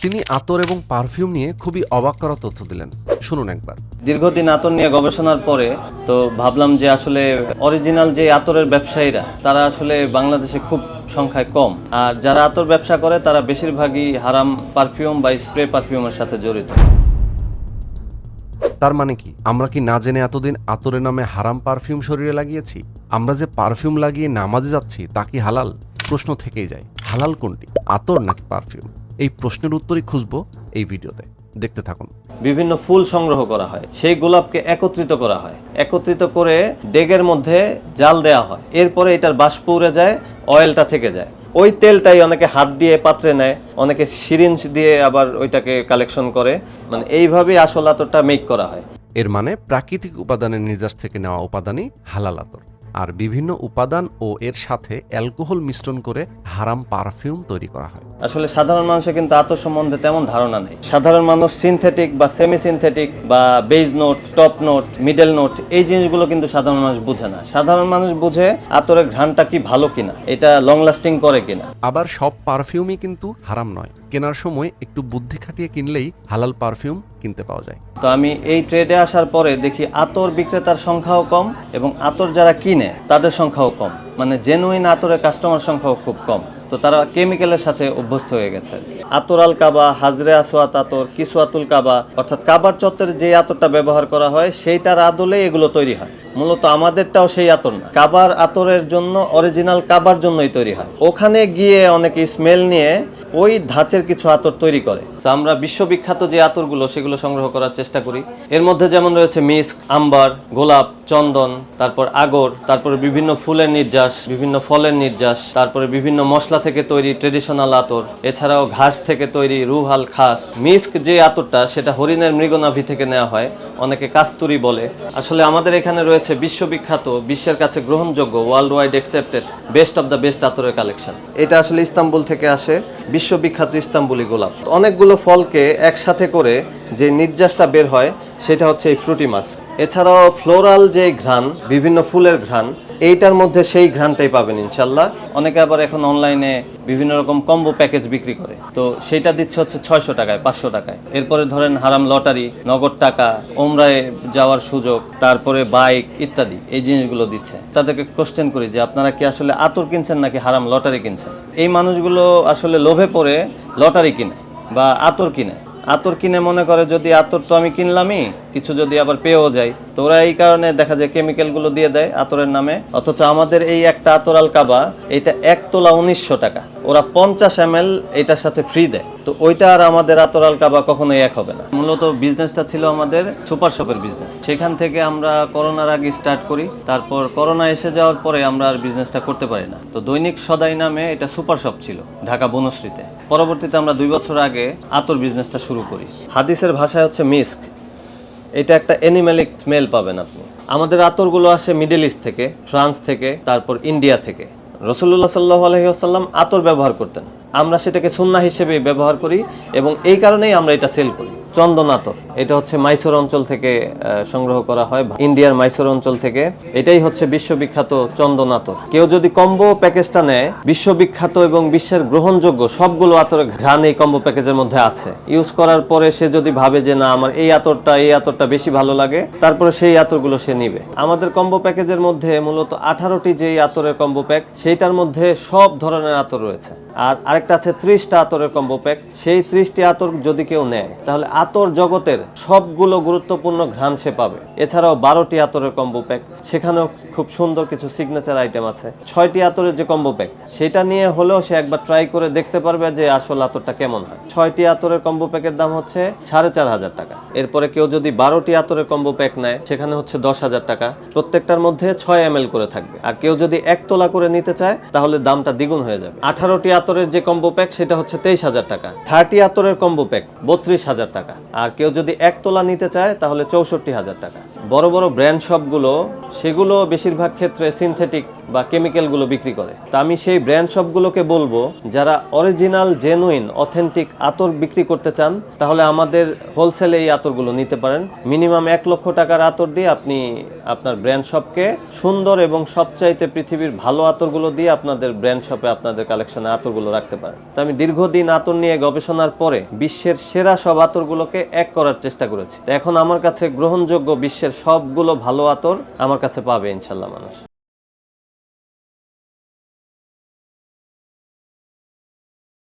তিনি আতর এবং পারফিউম নিয়ে খুবই অবাক করা তথ্য দিলেন। শুনুন একবার। দীর্ঘদিন আতর নিয়ে গবেষণার পরে তো ভাবলাম যে আসলে অরিজিনাল যে আতরের ব্যবসায়ীরা তারা আসলে বাংলাদেশে খুব সংখ্যায় কম, আর যারা আতর ব্যবসা করে তারা বেশিরভাগই হারাম পারফিউম বা স্প্রে পারফিউমের সাথে জড়িত। তার মানে কি, আমরা কি না জেনে এতদিন আতরের নামে হারাম পারফিউম শরীরে লাগিয়েছি? আমরা যে পারফিউম লাগিয়ে নামাজে যাচ্ছি তা কি হালাল? প্রশ্ন থেকেই যায়, হালাল কোনটি, আতর নাকি পারফিউম? এই প্রশ্নের উত্তরই খুঁজবো এই ভিডিওতে, দেখতে থাকুন। বিভিন্ন ফুল সংগ্রহ করা হয়, সেই গোলাপকে একত্রিত করা হয়, একত্রিত করে ডেগের মধ্যে জাল দেওয়া হয়, এরপরে এটার বাষ্প উড়ে যায়, অয়েলটা থেকে যায়। ওই তেলটাই অনেকে হাত দিয়ে পাত্রে নেয়, অনেকে সিরিঞ্জ দিয়ে আবার ওইটাকে কালেকশন করে, মানে এইভাবেই আসল আতরটা মেক করা হয়। এর মানে প্রাকৃতিক উপাদানের নির্যাস থেকে নেওয়া উপাদানই হালাল আতর, আর বিভিন্ন উপাদান ও এর সাথে অ্যালকোহল মিশ্রণ করে হারাম পারফিউম তৈরি করা হয়। আসলে সাধারণ মানুষের কিন্তু আতর সম্বন্ধে তেমন ধারণা নেই। সাধারণ মানুষ সিনথেটিক বা সেমি সিনথেটিক বা base note, top note, middle note, এই জিনিসগুলো কিন্তু সাধারণ মানুষ বুঝে না। সাধারণ মানুষ বুঝে আতরের ঘ্রাণটা কি ভালো কিনা, এটা লং লাস্টিং করে কিনা। আবার সব পারফিউমই কিন্তু হারাম নয়। কেনার সময় একটু বুদ্ধি খাটিয়ে কিনলেই হালাল পারফিউম কিনতে পাওয়া যায়। তো আমি এই ট্রেডে আসার পরে দেখি আতর বিক্রেতার সংখ্যাও কম এবং আতর যারা কিনে তাদের সংখ্যাও কম, মানে জেনুইন আতরের কাস্টমার সংখ্যাও খুব কম। তো তারা কেমিক্যালের সাথে অভ্যস্ত হয়ে গেছে। আতর আল কাবা, হাজরে আসওয়াত আতর, কিসওয়াতুল কাবা, অর্থাৎ কাবার চত্বরে যে আতরটা ব্যবহার করা হয় সেইটার আদলে এগুলো তৈরি হয়। মূলত আমাদেরটাও সেই আতর না, কাবার আতরের জন্য অরিজিনাল কাবার জন্যই তৈরি হয়। ওখানে গিয়ে অনেকে স্মেল নিয়ে ওই ধাঁচের কিছু আতর তৈরি করে। আমরা বিশ্ববিখ্যাত যে আতরগুলো সেগুলো সংগ্রহ করার চেষ্টা করি। এর মধ্যে যেমন রয়েছে মিস্ক, আম্বার, গোলাপ, চন্দন, তারপর আগর, তারপরে বিভিন্ন ফুলের নির্যাস, বিভিন্ন ফলের নির্যাস, তারপরে বিভিন্ন মশলা থেকে তৈরি ট্রেডিশনাল আতর, এছাড়াও ঘাস থেকে তৈরি রুহাল খাস। মিস্ক যে আতরটা সেটা হরিণের মৃগনাভি থেকে নেওয়া হয়, অনেকে কাস্তুরি বলে। আসলে আমাদের এখানে রয়েছে বিশ্ববিখ্যাত, বিশ্বের কাছে গ্রহণযোগ্য, world wide accepted best of the best আতরের কালেকশন। এটা আসলে ইস্তাম্বুল থেকে আসে, বিশ্ববিখ্যাত ইস্তাম্বুলি গোলাপ। অনেকগুলো ফলকে একসাথে করে যে নির্যাসটা বের হয় সেটা হচ্ছে এই ফ্রুটি মাস্ক। এছাড়াও ফ্লোরাল যে ঘ্রাণ, বিভিন্ন ফুলের ঘ্রাণ, এইটার মধ্যে সেই ঘ্রাণটাই পাবেন ইনশাল্লাহ। অনেকে আবার এখন অনলাইনে বিভিন্ন রকম কম্বো প্যাকেজ বিক্রি করে, তো সেটা দিচ্ছে হচ্ছে 600 টাকায়, 500 টাকায়। এরপরে ধরেন হারাম লটারি, নগদ টাকা, ওমরায় যাওয়ার সুযোগ, তারপরে বাইক ইত্যাদি, এই জিনিসগুলো দিচ্ছে। তাদেরকে কোশ্চেন করি যে আপনারা কি আসলে আতর কিনছেন নাকি হারাম লটারি কিনছেন? এই মানুষগুলো আসলে লোভে পড়ে লটারি কিনে বা আতর কিনে। আতর কিনে মনে করে যদি আতর তো আমি কিনলামই, কিছু যদি আবার পেয়েও যাই, তো ওরা এই কারণে দেখা যায় কেমিক্যালগুলো দিয়ে দেয় আতরের নামে। অথচ আমাদের এই একটা আতর আল কাবা, এটা 1 তোলা 1900 টাকা, ওরা 50 ml এটার সাথে ফ্রি দেয়। তো ওইটা আর আমাদের আতর আল কাবা কখনোই এক হবে না। মূলত বিজনেসটা ছিল আমাদের সুপার শপের বিজনেস। সেখান থেকে আমরা করোনার আগে স্টার্ট করি, তারপর করোনা এসে যাওয়ার পরে আমরা আর বিজনেসটা করতে পারি না। তো দৈনিক সদাই নামে এটা সুপার শপ ছিল ঢাকা বনশ্রীতে। পরবর্তীতে আমরা 2 বছর আগে আতর বিজনেসটা শুরু করি। হাদিসের ভাষায় হচ্ছে মিস্ক, এটা একটা অ্যানিম্যালিক স্মেল পাবেন আপনি। আমাদের আতরগুলো আসে মিডল ইস্ট থেকে, ফ্রান্স থেকে, তারপর ইন্ডিয়া থেকে। রাসূলুল্লাহ সাল্লাল্লাহু আলাইহি ওয়াসাল্লাম আতর ব্যবহার করতেন, আমরা সেটাকে সুন্নাহ হিসেবে ব্যবহার করি এবং এই কারণেই আমরা এটা সেল করি। চন্দন আতর, এটা হচ্ছে মাইসোর অঞ্চল থেকে সংগ্রহ করা হয়, ইন্ডিয়ার মাইসোর অঞ্চল থেকে। এটাই হচ্ছে বিশ্ববিখ্যাত চন্দন আতর। কেউ যদি কম্বো প্যাকেজটা নেয়, বিশ্ববিখ্যাত এবং বিশ্বের গ্রহণযোগ্য সবগুলো আতরের ঘ্রাণ এই কম্বো প্যাকেজের মধ্যে আছে। ইউজ করার পরে সে যদি ভাবে যে না আমার এই আতরটা বেশি ভালো লাগে, তারপরে সেই আতরগুলো সে নিবে। আমাদের কম্বো প্যাকেজের মধ্যে মূলত 18টি যেই আতরের কম্বো প্যাক, সেইটার মধ্যে সব ধরনের আতর রয়েছে। আর আরেকটা আছে 30টা আতরের কম্বো প্যাক। সেই 30টি আতর যদি কেউ নেয় তাহলে আতর জগতের সবগুলো গুরুত্বপূর্ণ ঘ্রাণ সে পাবে। এছাড়াও 12টি আতরের কম্বো প্যাক, সেখানেও খুব সুন্দর কিছু সিগনেচার আইটেম আছে। 6টি আতরের যে কম্বো প্যাক, সেটা নিয়ে হলেও সে একবার ট্রাই করে দেখতে পারবে যে আসল আতরটা কেমন হয়। 6টি আতরের কম্বো প্যাকের দাম হচ্ছে 4500 টাকা। এরপরে কেউ যদি 12টি আতরের কম্বো প্যাক নেয়, সেখানে হচ্ছে 10,000 টাকা। প্রত্যেকটার মধ্যে 6 ml করে থাকবে। আর কেউ যদি 1 তোলা করে নিতে চায় তাহলে দামটা দ্বিগুণ হয়ে যাবে। 18টি আতরের যে কম্বো প্যাক সেটা হচ্ছে 23,000 টাকা। 30 আতরের কম্বো প্যাক 32,000 টাকা। টাকা, আর কেউ যদি 1 তোলা নিতে চায় তাহলে 64,000 টাকা। বড় বড় ব্র্যান্ড শপগুলো সেগুলো বেশিরভাগ ক্ষেত্রে সিনথেটিক বা কেমিক্যালগুলো বিক্রি করে। তা আমি সেই ব্র্যান্ড শপগুলোকে বলবো, যারা অরিজিনাল জেনুইন অথেন্টিক আতর বিক্রি করতে চান তাহলে আমাদের হোলসেলে এই আতরগুলো নিতে পারেন। মিনিমাম 1 লক্ষ টাকার আতর দিয়ে আপনি আপনার ব্র্যান্ড শপকে সুন্দর এবং সবচাইতে পৃথিবীর ভালো আতরগুলো দিয়ে আপনাদের ব্র্যান্ড শপে আপনাদের কালেকশনে আতরগুলো রাখতে পারেন। তো আমি দীর্ঘদিন আতর নিয়ে গবেষণার পরে বিশ্বের সেরা সব আতরগুলোকে এক করার চেষ্টা করেছি। তো এখন আমার কাছে গ্রহণযোগ্য বিশ্বের সবগুলো ভালো আতর আমার কাছে পাবে ইনশাল্লাহ মানুষ।